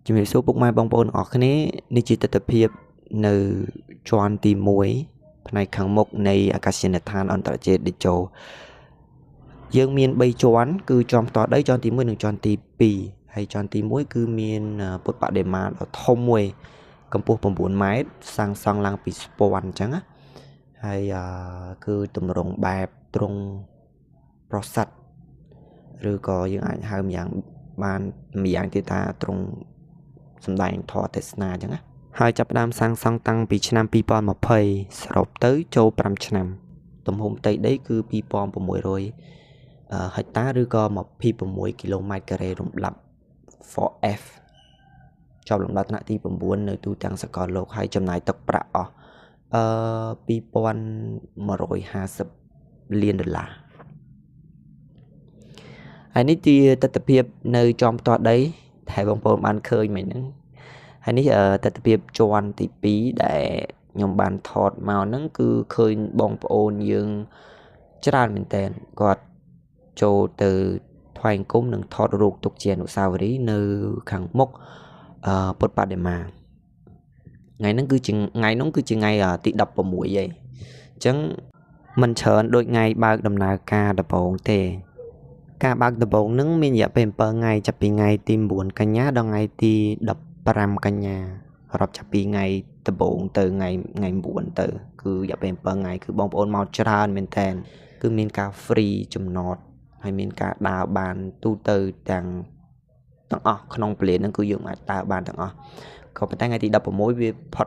ជំរាបសួរពុកម៉ែបងប្អូនទាំងអស់គ្នានេះជាទស្សនវិជ្ជានៅជាន់ទី1ផ្នែកខាងមុខនៃអាកាសយានដ្ឋានអន្តរជាតិឌីជោយើងមាន3ជាន់គឺជាន់ផ្ទាល់ដីជាន់ទី1និងជាន់ទី2ហើយជាន់ទី1គឺមានពុទ្ធបដិមាដ៏ធំមួយកម្ពស់9ម៉ែត្រសាងសង់ឡើងពីស្ពាន់អញ្ចឹងណាហើយគឺទម្រង់បែបទ្រង់ប្រសិទ្ធឬក៏យើងអាចហៅម្យ៉ាងបានម្យ៉ាងទៀតថាទ្រង់សម្ដែងធម៌ទេសនាអញ្ចឹងណាហើយចាប់ផ្ដើមសាងសង់តាំងពីឆ្នាំ2020សរុបទៅចូល5ឆ្នាំទំហំផ្ទៃដីគឺ2600ហិកតាឬក៏26គីឡូម៉ែត្រការ៉េរំដាប់ 4F ជាប់លំដាប់ថ្នាក់ទី9នៅទូទាំងសកលលោកហើយចំណាយទឹកប្រាក់អស់2150លានដុល្លារហើយនេះជាទស្សនវិជ្ជានៅចំផ្ទាល់ដីដែលបងប្អូនបានឃើញមិញហ្នឹងហើយនេះទស្សនវិជ្ជាជាន់ទី2ដែលខ្ញុំបានថតមកហ្នឹងគឺឃើញបងប្អូនយើងច្រើនមែនតើគាត់ចូលទៅថ្វាយអង្គមនិងថតរូបទុកជាអនុស្សាវរីយ៍នៅខាងមុខពុទ្ធបដិមាថ្ងៃហ្នឹងគឺជាថ្ងៃទី16ហើយអញ្ចឹងមិនច្រើនដូចថ្ងៃបើកដំណើរការដំបូងទេការបើកដំបូងហ្នឹងមានរយៈពេល7ថ្ងៃចាប់ពីថ្ងៃទី9កញ្ញាដល់ថ្ងៃទី15កញ្ញារាប់ចាប់ពីថ្ងៃដំបូងទៅថ្ងៃ9ទៅគឺរយៈពេល7ថ្ងៃគឺបងប្អូនមកច្រើនមែនតើគឺមានការ free ចំណតហើយមានការដើរបានទូទៅទាំងអស់ក្នុងពលានហ្នឹងគឺយើងអាចដើរបានទាំងអស់ក៏ប៉ុន្តែថ្ងៃទី16វាផុត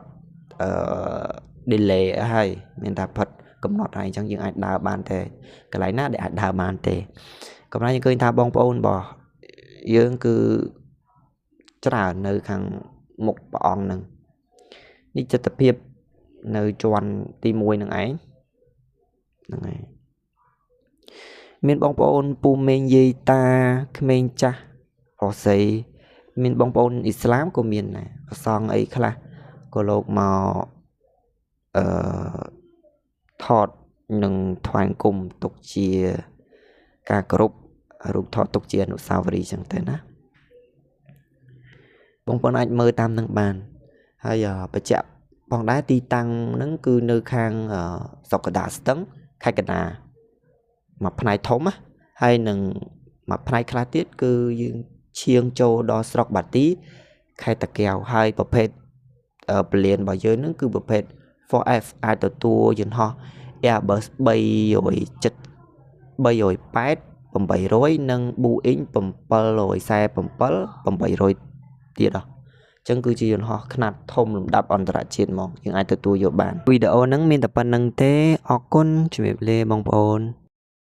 delay ហើយមានតែផុតកំណត់ហើយអញ្ចឹងយើងអាចដើរបានតែកន្លែងណាដែលអាចដើរបានទេកំណត់យើងឃើញថាបងប្អូនរបស់យើងគឺច្រើននៅខាងមុខព្រះអង្គហ្នឹងនេះទស្សនវិជ្ជានៅជាន់ទី1នឹងឯងហ្នឹងហើយមានបងប្អូនពូម៉េងយាយតាក្មេងចាស់រស័យមានបងប្អូនអ៊ីស្លាមក៏មានដែរប្រសងអីខ្លះក៏លោកមកថតនិងថ្វាយអង្គមទុកជាការគោរពរូបថតទុកជាអនុស្សាវរីយ៍ចឹងទៅណាបងប្អូនអាចមើលតាមនឹងបានហើយបញ្ជាក់ផងដែរទីតាំងហ្នឹងគឺនៅខាងស្រុកកណ្ដាលស្ទឹងខេត្តកណ្ដាលមួយផ្នែកធំណាហើយនឹងមួយផ្នែកខ្លះទៀតគឺយើងឈៀងចូលដល់ស្រុកបាទីខេត្តតាកែវហើយប្រភេទពលានរបស់យើងហ្នឹងគឺប្រភេទ 4F អាចទទួលយន្តហោះ Airbus 380 800និង Boeing 747 800ទៀតអញ្ចឹងគឺជាយន្តហោះខ្នាតធំលំដាប់អន្តរជាតិមកយើងអាចទទួលយកបានវីដេអូហ្នឹងមានតែប៉ុណ្្នឹងទេអរគុណជំរាបលាបងប្អូន